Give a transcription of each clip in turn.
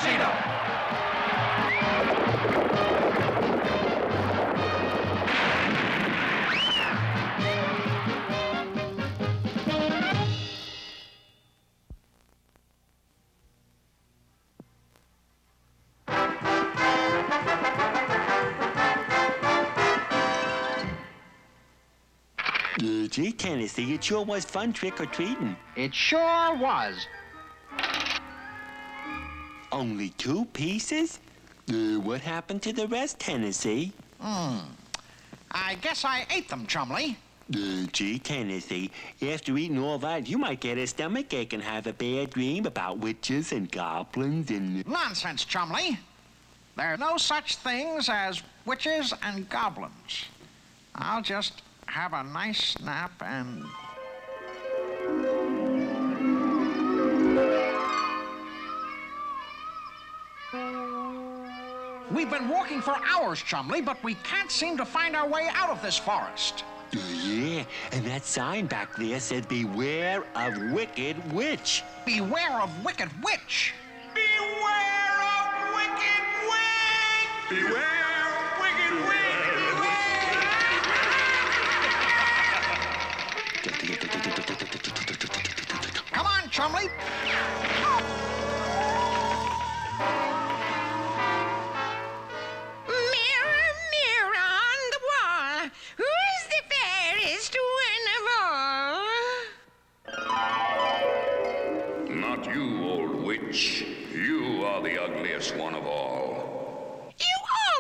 Tuxedo. Gee, Tennessee, it sure was fun trick-or-treating. It sure was. Only 2 pieces? What happened to the rest, Tennessee? I guess I ate them, Chumley. Gee, Tennessee, after eating all that, you might get a stomachache and have a bad dream about witches and goblins and... Nonsense, Chumley. There are no such things as witches and goblins. I'll just have a nice nap and... We've been walking for hours, Chumley, but we can't seem to find our way out of this forest. Yeah, and that sign back there said, "Beware of wicked witch." Beware of wicked witch. Beware of wicked witch! Beware of wicked witch! Come on, Chumley. Mirror, mirror on the wall, who's the fairest one of all? Not you, old witch. You are the ugliest one of all. You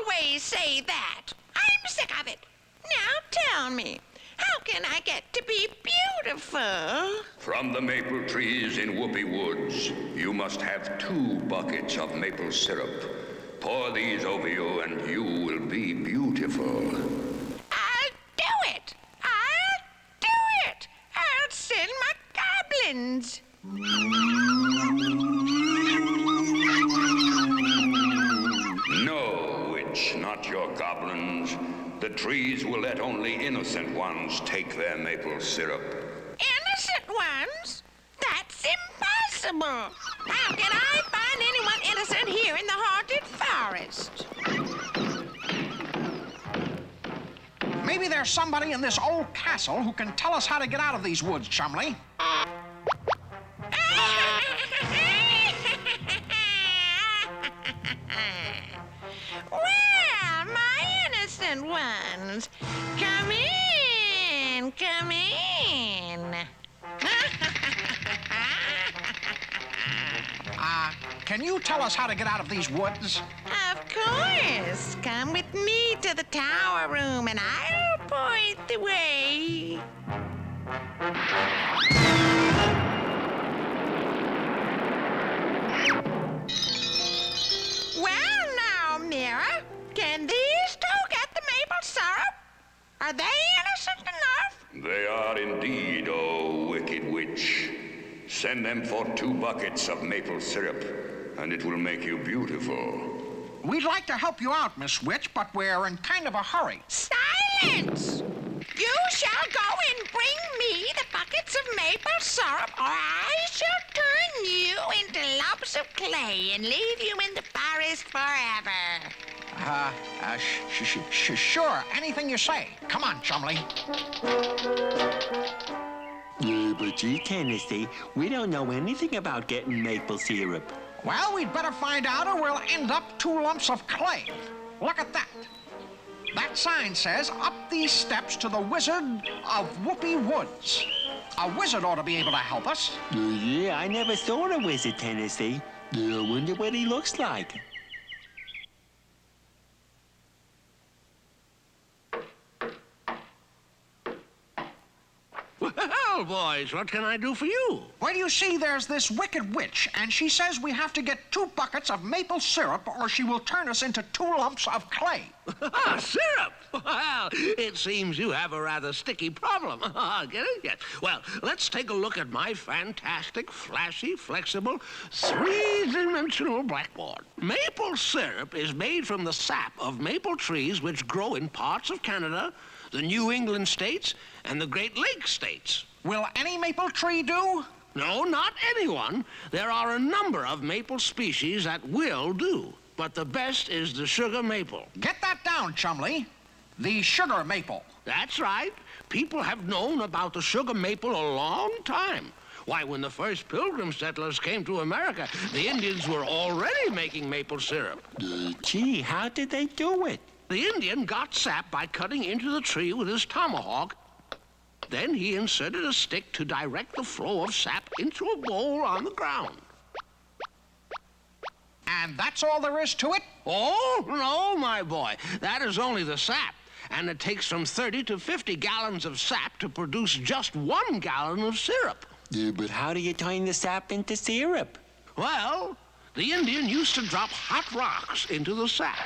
always say that. I'm sick of it. Now tell me, how can I get to be beautiful? From the maple trees in Whoopee Woods, you must have 2 buckets of maple syrup. Pour these over you and you will be beautiful. I'll do it. I'll do it. I'll send my goblins. No, witch, not your goblins. The trees will let only innocent ones take their maple syrup. Innocent ones? That's impossible. How can I find anyone innocent here in the haunted forest? Maybe there's somebody in this old castle who can tell us how to get out of these woods, Chumley. Well, my innocent ones, come in, come in. Can you tell us how to get out of these woods? Of course. Come with me to the tower room and I'll point the way. Well now, Mira, can these 2 get the maple syrup? Are they innocent enough? They are indeed, oh wicked witch. Send them for 2 buckets of maple syrup, and it will make you beautiful. We'd like to help you out, Miss Witch, but we're in kind of a hurry. Silence! You shall go and bring me the buckets of maple syrup, or I shall turn you into lumps of clay and leave you in the forest forever. Sure, anything you say. Come on, Chumley. But gee, Tennessee, we don't know anything about getting maple syrup. Well, we'd better find out or we'll end up 2 lumps of clay. Look at that. That sign says, "Up these steps to the Wizard of Whoopee Woods." A wizard ought to be able to help us. Yeah, I never saw a wizard, Tennessee. I wonder what he looks like. Well, boys, what can I do for you? Well, you see, there's this wicked witch, and she says we have to get 2 buckets of maple syrup or she will turn us into 2 lumps of clay. Syrup! Well, it seems you have a rather sticky problem. Get it? Yes. Well, let's take a look at my fantastic, flashy, flexible, 3-dimensional blackboard. Maple syrup is made from the sap of maple trees which grow in parts of Canada, the New England states, and the Great Lakes states. Will any maple tree do? No, not anyone. There are a number of maple species that will do, but the best is the sugar maple. Get that down, Chumley. The sugar maple. That's right. People have known about the sugar maple a long time. Why, when the first Pilgrim settlers came to America, the Indians were already making maple syrup. Gee, how did they do it? The Indian got sap by cutting into the tree with his tomahawk. Then he inserted a stick to direct the flow of sap into a bowl on the ground. And that's all there is to it? Oh, no, my boy. That is only the sap. And it takes from 30 to 50 gallons of sap to produce just 1 gallon of syrup. But how do you turn the sap into syrup? Well, the Indian used to drop hot rocks into the sap.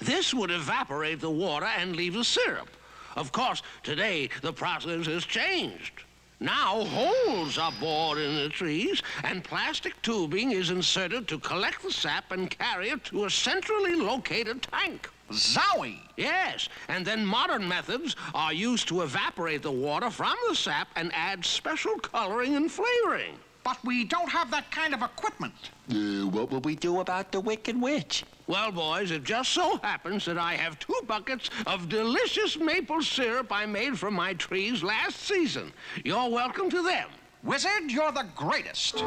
This would evaporate the water and leave the syrup. Of course, today the process has changed. Now holes are bored in the trees, and plastic tubing is inserted to collect the sap and carry it to a centrally located tank. Zowie! Yes, and then modern methods are used to evaporate the water from the sap and add special coloring and flavoring. But we don't have that kind of equipment. What will we do about the Wicked Witch? Well, boys, it just so happens that I have 2 buckets of delicious maple syrup I made from my trees last season. You're welcome to them. Wizard, you're the greatest.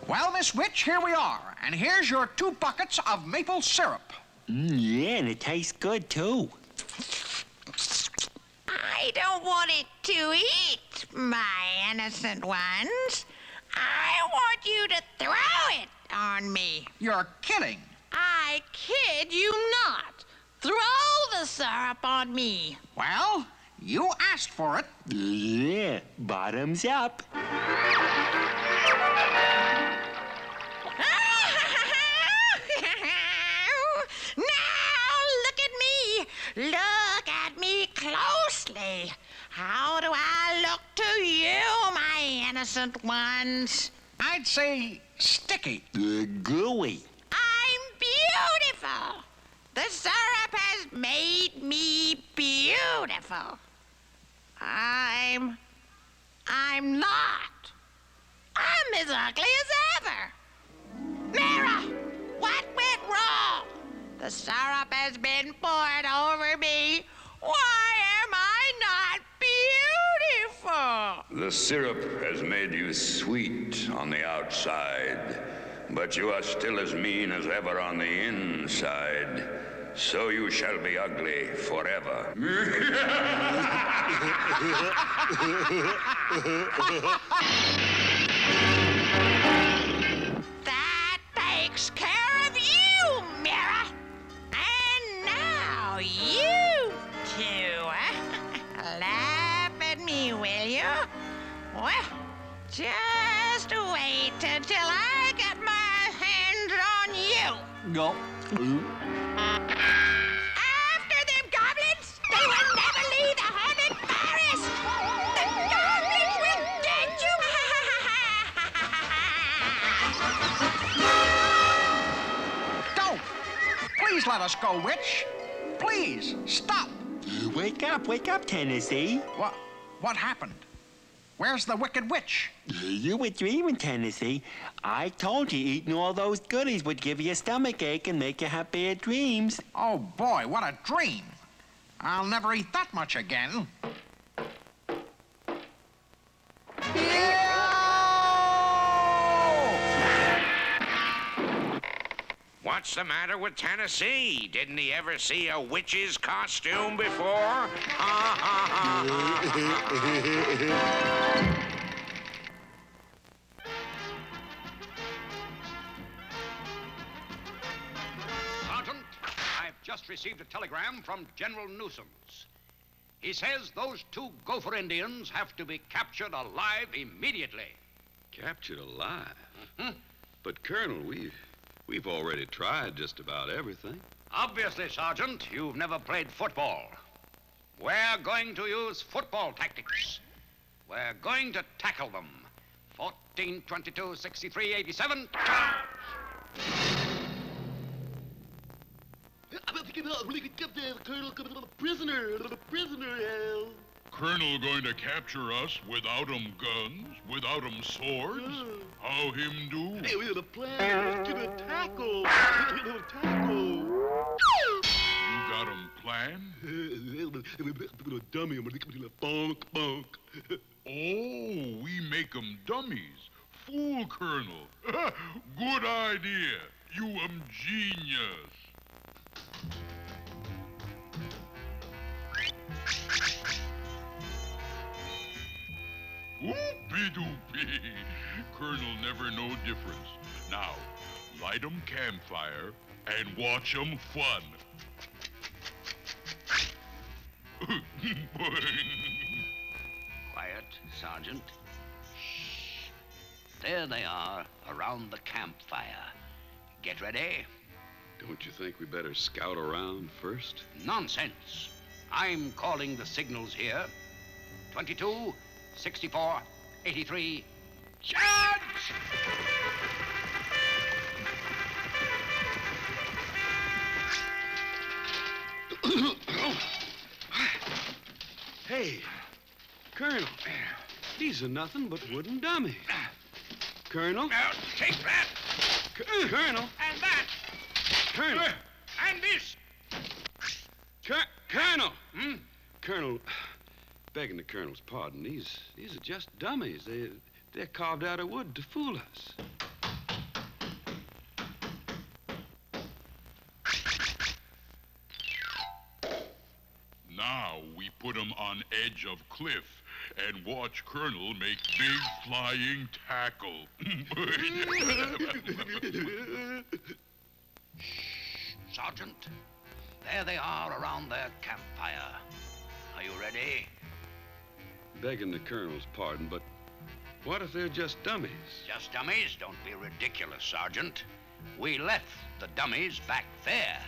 Well, Miss Witch, here we are. And here's your 2 buckets of maple syrup. Yeah, and it tastes good, too. I don't want it to eat, my innocent ones. I want you to throw it on me. You're kidding. I kid you not. Throw the syrup on me. Well, you asked for it. Yeah, bottoms up. Now look at me. Look at me closely. How do I look to you, my innocent ones? I'd say sticky. Gooey. I'm beautiful. The syrup has made me beautiful. I'm not. I'm as ugly as ever. Mira, what went wrong? The syrup has been poured over me. Why am I not beautiful? The syrup has made you sweet on the outside, but you are still as mean as ever on the inside. So you shall be ugly forever. That takes care of you, Mira. And now you two. Laugh at me, will you? Well, just wait until I get my hands on you. Go. After them goblins, they will never leave the haunted forest. The goblins will get you. Don't. Please let us go, Witch. Please, stop. Wake up, Tennessee. What happened? Where's the Wicked Witch? You were dreaming, Tennessee. I told you eating all those goodies would give you a stomach ache and make you have bad dreams. Oh, boy, what a dream. I'll never eat that much again. What's the matter with Tennessee? Didn't he ever see a witch's costume before? Sergeant, I've just received a telegram from General Newsoms. He says those 2 gopher Indians have to be captured alive immediately. Captured alive? But, Colonel, we've already tried just about everything. Obviously, Sergeant, you've never played football. We're going to use football tactics. We're going to tackle them. 14, 22, 63, 87, charge! Colonel going to capture us without guns, without swords? How him do? Hey, we have a plan to the tackle. You got planned? Dummy, I'm gonna bonk, bonk. Oh, we make dummies. Fool, Colonel. Good idea. You genius. Whoopie-doopie. Colonel never know difference. Now, light campfire and watch fun. Quiet, Sergeant. Shh. There they are, around the campfire. Get ready. Don't you think we better scout around first? Nonsense. I'm calling the signals here. 22, 64, 83. Charge! Hey, Colonel, these are nothing but wooden dummies. Colonel? Now, take that, Colonel? and that, Colonel? and this. Colonel! Colonel, begging the Colonel's pardon, these are just dummies. They're carved out of wood to fool us. Now we put on edge of cliff and watch Colonel make big flying tackle. Sergeant, there they are around their campfire. Are you ready? Begging the Colonel's pardon, but what if they're just dummies? Just dummies? Don't be ridiculous, Sergeant. We left the dummies back there.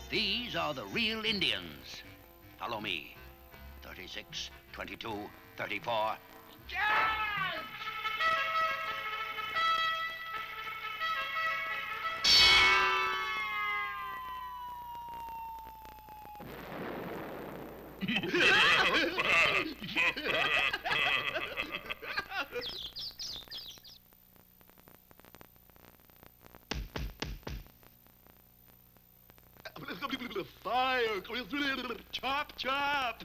These are the real Indians. Follow me. 36, 22, 34. Charge! Fire! Chop, chop!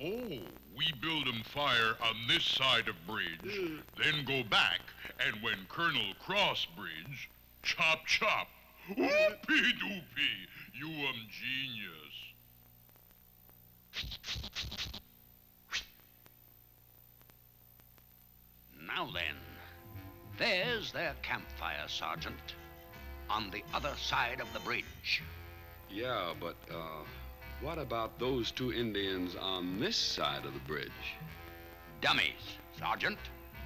Oh, we build fire on this side of bridge, then go back, and when Colonel cross bridge, chop, chop. Whoopie-doopie, you genius. Now then, there's their campfire, Sergeant. On the other side of the bridge. Yeah, but, what about those two Indians on this side of the bridge? Dummies, Sergeant.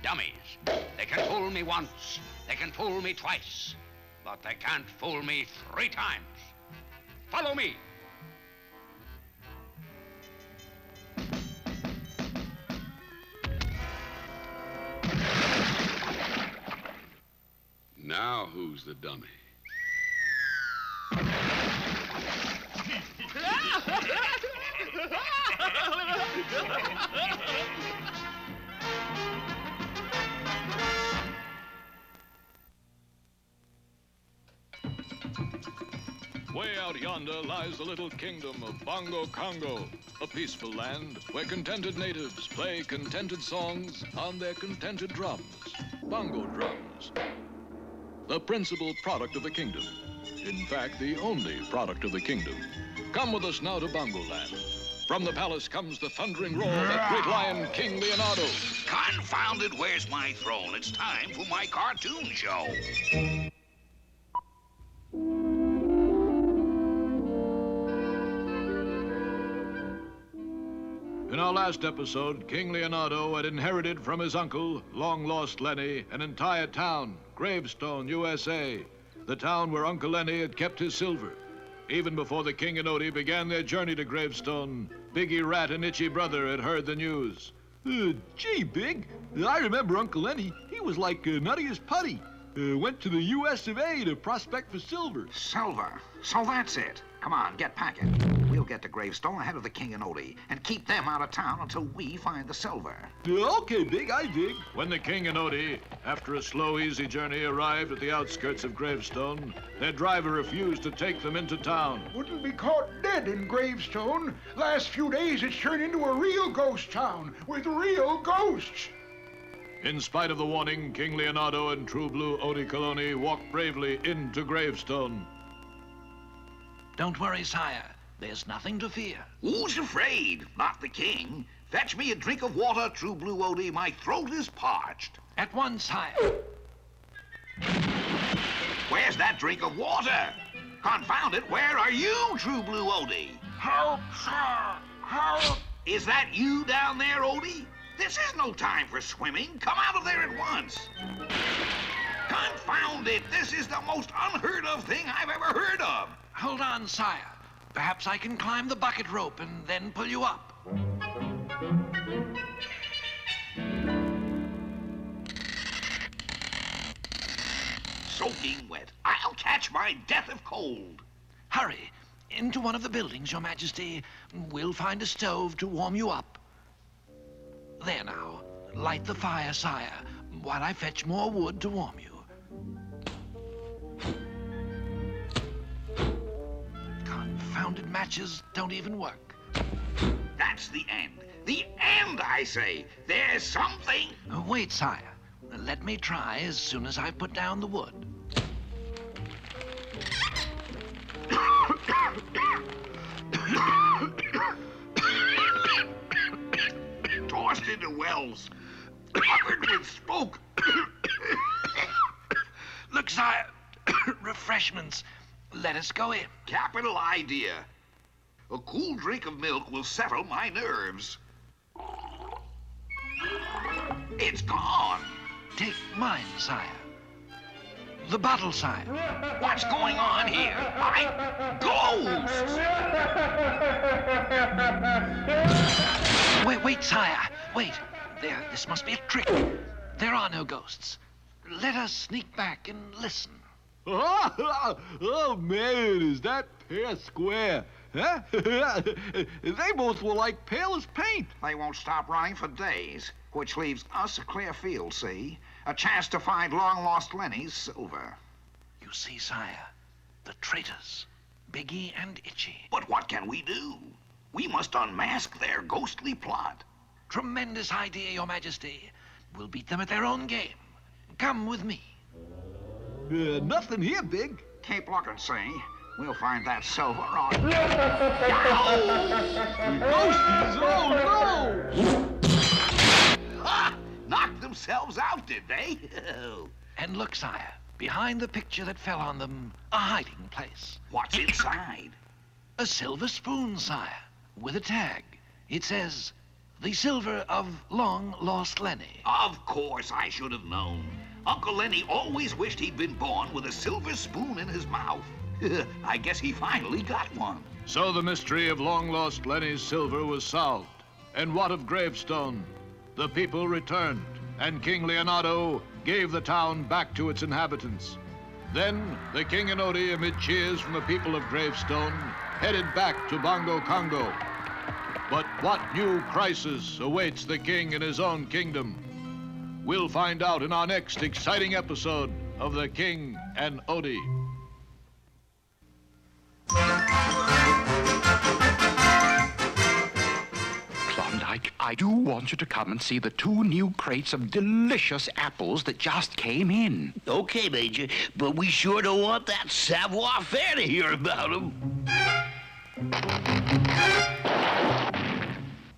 Dummies. They can fool me once. They can fool me twice. But they can't fool me 3 times. Follow me. Now who's the dummy? Way out yonder lies the little kingdom of Bongo Congo, a peaceful land where contented natives play contented songs on their contented drums, bongo drums. The principal product of the kingdom. In fact, the only product of the kingdom. Come with us now to Bongo Land. From the palace comes the thundering roar of that great lion, King Leonardo. Confound it, where's my throne? It's time for my cartoon show. In our last episode, King Leonardo had inherited from his uncle, long-lost Lenny, an entire town, Gravestone, USA, the town where Uncle Lenny had kept his silver. Even before the King and Odie began their journey to Gravestone, Biggie Rat and Itchy Brother had heard the news. Gee, Big, I remember Uncle Lenny. He was like nutty as putty. Went to the US of A to prospect for silver. Silver. So that's it. Come on, get packing. We'll get to Gravestone ahead of the King and Odie and keep them out of town until we find the silver. Okay, Big, I dig. When the king and Odie, after a slow, easy journey, arrived at the outskirts of Gravestone, their driver refused to take them into town. Wouldn't be caught dead in Gravestone. Last few days it's turned into a real ghost town with real ghosts. In spite of the warning, King Leonardo and True Blue Odie Coloni walked bravely into Gravestone. Don't worry, sire. There's nothing to fear. Who's afraid? Not the king. Fetch me a drink of water, True Blue Odie. My throat is parched. At once, sire. Where's that drink of water? Confound it, where are you, True Blue Odie? Help, sir! Help! Is that you down there, Odie? This is no time for swimming. Come out of there at once. Confound it, this is the most unheard of thing I've ever heard of. Hold on, sire. Perhaps I can climb the bucket rope and then pull you up. Soaking wet. I'll catch my death of cold. Hurry. Into one of the buildings, Your Majesty. We'll find a stove to warm you up. There now. Light the fire, sire, while I fetch more wood to warm you. Confounded matches don't even work. That's the end. The end, I say. There's something. Wait, sire. Let me try as soon as I've put down the wood. Tossed into wells. Covered with smoke. Look, sire. Refreshments. Let us go in. Capital idea. A cool drink of milk will settle my nerves. It's gone. Take mine, sire. The bottle, sire. What's going on here? Ghosts! Wait, sire. Wait. This must be a trick. There are no ghosts. Let us sneak back and listen. Oh, man, is that pair square? Huh? They both were like pale as paint. They won't stop running for days, which leaves us a clear field, see? A chance to find long-lost Lenny's silver. You see, sire, the traitors, Biggie and Itchy. But what can we do? We must unmask their ghostly plot. Tremendous idea, Your Majesty. We'll beat them at their own game. Come with me. Nothing here, Big. Keep looking, see? We'll find that silver on... Ghosties! Oh, no! Ah! Knocked themselves out, did they? And look, sire, behind the picture that fell on them, a hiding place. What's inside? A silver spoon, sire, with a tag. It says, "The silver of long-lost Lenny." Of course, I should have known. Uncle Lenny always wished he'd been born with a silver spoon in his mouth. I guess he finally got one. So the mystery of long-lost Lenny's silver was solved. And what of Gravestone? The people returned, and King Leonardo gave the town back to its inhabitants. Then the King and Odie, amid cheers from the people of Gravestone, headed back to Bongo Congo. But what new crisis awaits the king in his own kingdom? We'll find out in our next exciting episode of The King and Odie. Klondike, I do want you to come and see the 2 new crates of delicious apples that just came in. Okay, Major, but we sure don't want that savoir-faire to hear about them.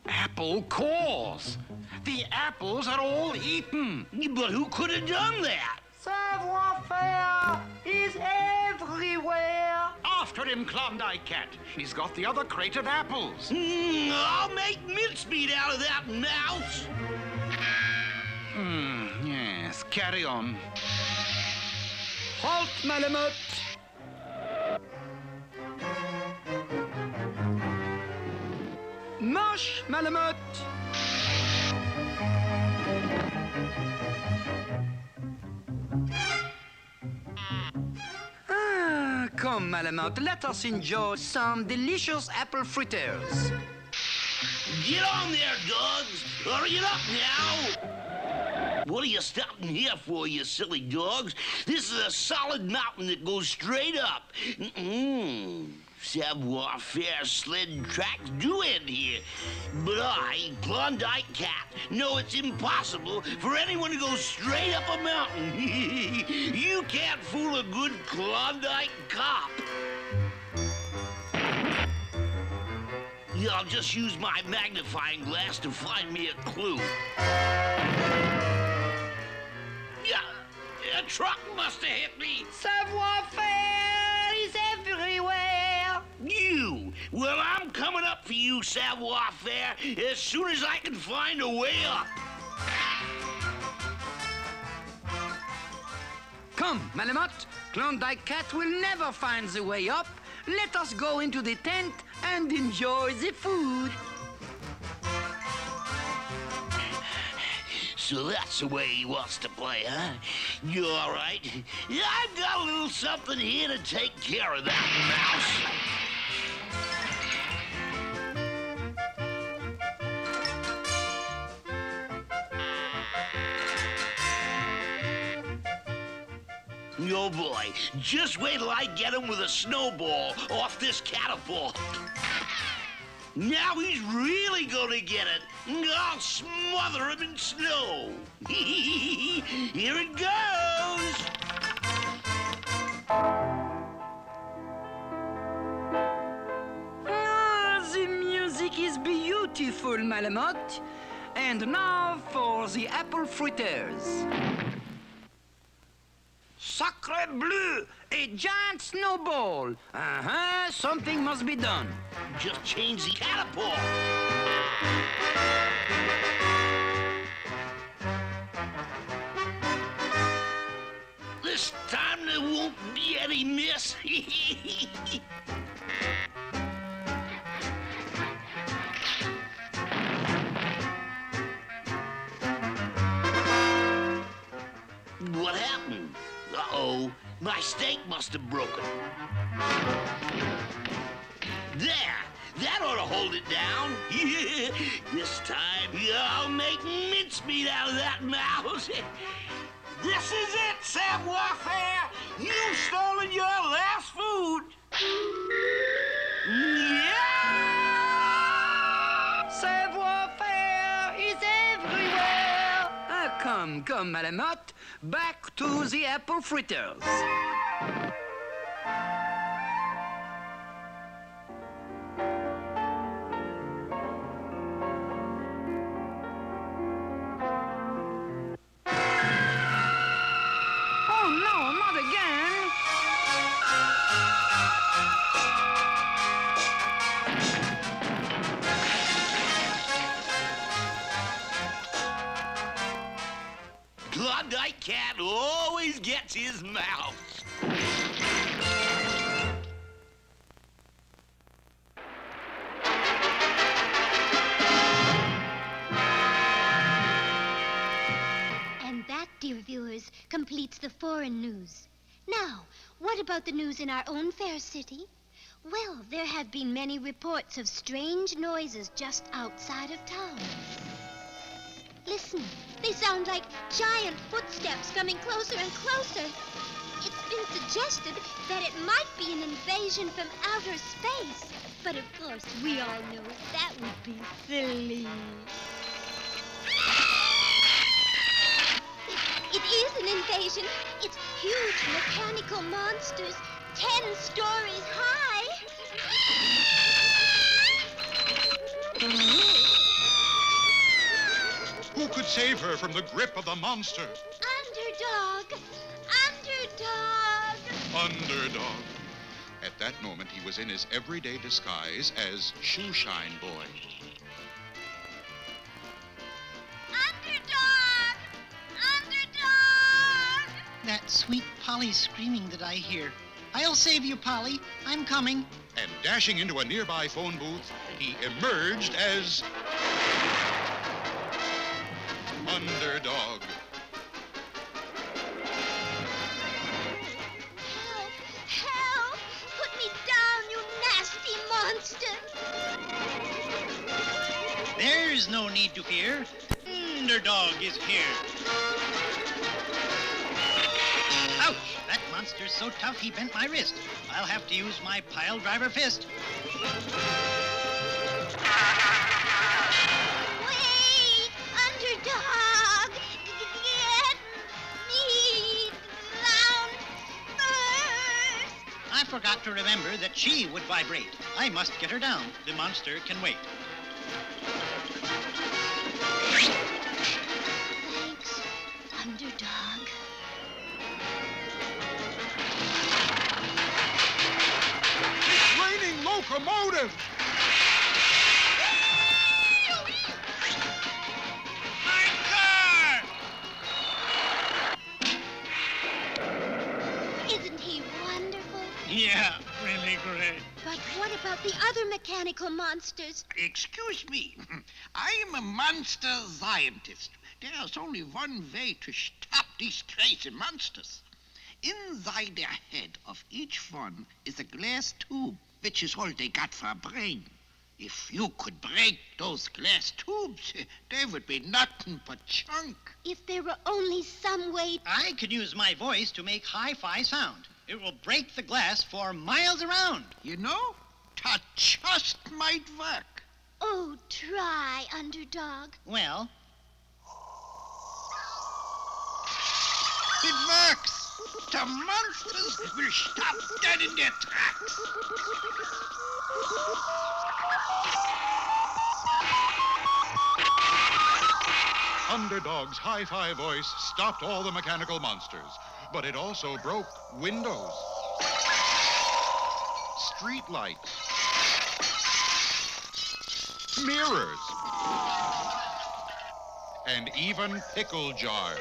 Apple cores. The apples are all eaten. But who could have done that? Savoir-faire is everywhere. After him, Klondike Cat. He's got the other crate of apples. I'll make mincemeat out of that mouse. Yes, carry on. Halt, Malamute. Marche, Malamute. Come, Malamute, let us enjoy some delicious apple fritters. Get on there, dogs! Hurry it up now! What are you stopping here for, you silly dogs? This is a solid mountain that goes straight up. Savoir-faire sled tracks do end here. But I, Klondike Cat, know it's impossible for anyone to go straight up a mountain. You can't fool a good Klondike cop. I'll just use my magnifying glass to find me a clue. Yeah, a truck must have hit me. Savoir-faire is everywhere. You? Well, I'm coming up for you, Savoir-faire, as soon as I can find a way up. Come, Malamute, Klondike Cat will never find the way up. Let us go into the tent and enjoy the food. So that's the way he wants to play, huh? You all right? I've got a little something here to take care of that mouse. Oh, boy. Just wait till I get him with a snowball off this catapult. Now he's really gonna get it. I'll smother him in snow. Here it goes. Ah, the music is beautiful, Malamute. And now for the apple fritters. Sacre bleu! A giant snowball! Something must be done. Just change the catapult. This time there won't be any miss. What happened? Uh-oh, my stake must have broken. There, that ought to hold it down. This time, I'll make mincemeat out of that mouse. This is it, Savoir-faire. You've stolen your last food. Yeah! Savoir-faire is everywhere. Come, Malamute. Back to the apple fritters. Oh no, not again! Klondike Cat always gets his mouse. And that, dear viewers, completes the foreign news. Now, what about the news in our own fair city? Well, there have been many reports of strange noises just outside of town. Listen, they sound like giant footsteps coming closer and closer. It's been suggested that it might be an invasion from outer space. But of course, we all know that would be silly. It is an invasion. It's huge mechanical monsters, 10 stories high. Who could save her from the grip of the monster? Underdog! Underdog! Underdog. At that moment, he was in his everyday disguise as Shoeshine Boy. Underdog! Underdog! That sweet Polly screaming that I hear. I'll save you, Polly. I'm coming. And dashing into a nearby phone booth, he emerged as Underdog. Help! There's no need to fear. Underdog is here. Ouch! That monster's so tough he bent my wrist. I'll have to use my pile driver fist. Wait! Underdog! Get me down first! I forgot to remember that she would vibrate. I must get her down. The monster can wait. Thanks, Underdog. It's raining locomotives! My car! Isn't he wonderful? Yeah, really great. But what about the other mechanical monsters? Excuse me. I am a monster scientist. There's only one way to stop these crazy monsters. Inside the head of each one is a glass tube, which is all they got for a brain. If you could break those glass tubes, they would be nothing but junk. If there were only some way... I could use my voice to make hi-fi sound. It will break the glass for miles around. You know, that just might work. Oh, try, Underdog. Well, it works. The monsters will stop dead in their tracks. Underdog's hi-fi voice stopped all the mechanical monsters, but it also broke windows, street lights, mirrors, and even pickle jars.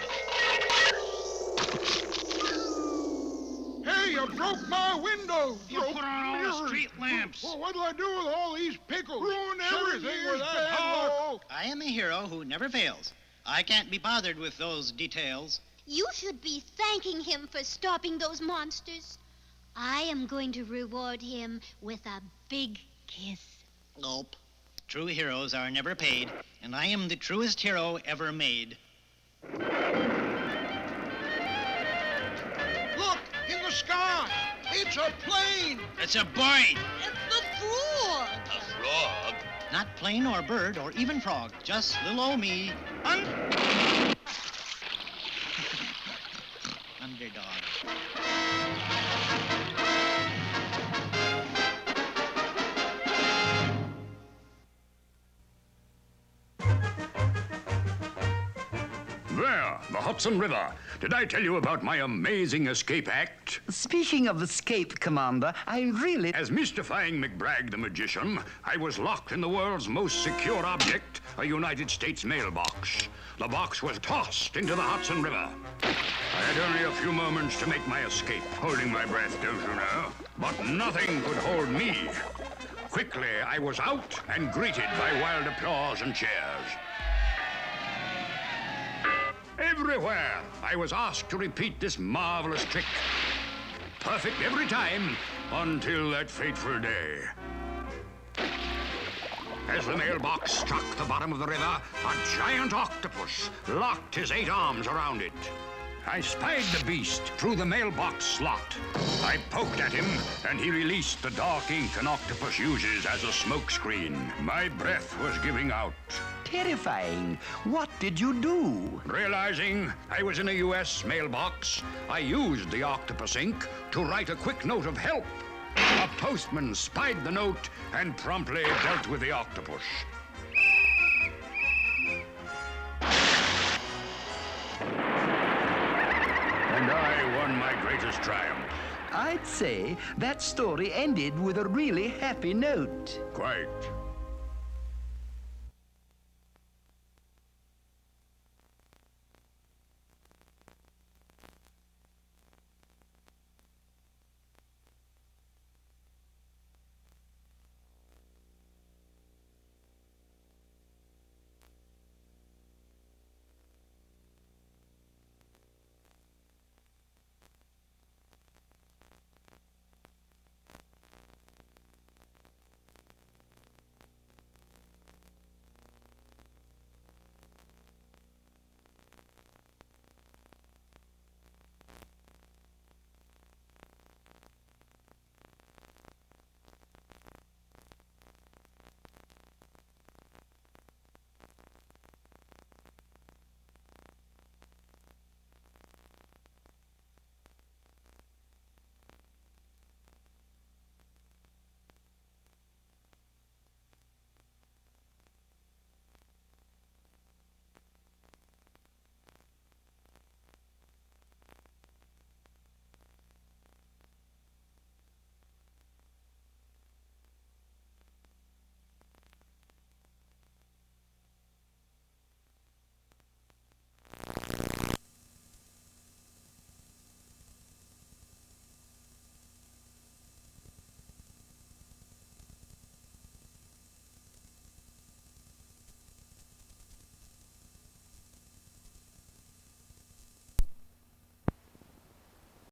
Hey, you broke my window! You put on all the street lamps. Well, what'll I do with all these pickles? Ruin everything with that hammer! I am a hero who never fails. I can't be bothered with those details. You should be thanking him for stopping those monsters. I am going to reward him with a big kiss. Nope. True heroes are never paid, and I am the truest hero ever made. Look, in the sky! It's a plane! It's a bird! It's the frog! A frog? Not plane or bird or even frog, just little old me. Underdog. There, the Hudson River. Did I tell you about my amazing escape act? Speaking of escape, Commander, I really... As mystifying McBragg the magician, I was locked in the world's most secure object, a United States mailbox. The box was tossed into the Hudson River. I had only a few moments to make my escape, holding my breath, don't you know? But nothing could hold me. Quickly, I was out and greeted by wild applause and cheers. Everywhere, I was asked to repeat this marvelous trick. Perfect every time, until that fateful day. As the mailbox struck the bottom of the river, a giant octopus locked his 8 arms around it. I spied the beast through the mailbox slot. I poked at him, and he released the dark ink an octopus uses as a smokescreen. My breath was giving out. Terrifying. What did you do? Realizing I was in a U.S. mailbox, I used the octopus ink to write a quick note of help. A postman spied the note and promptly dealt with the octopus. And I won my greatest triumph. I'd say that story ended with a really happy note. Quite.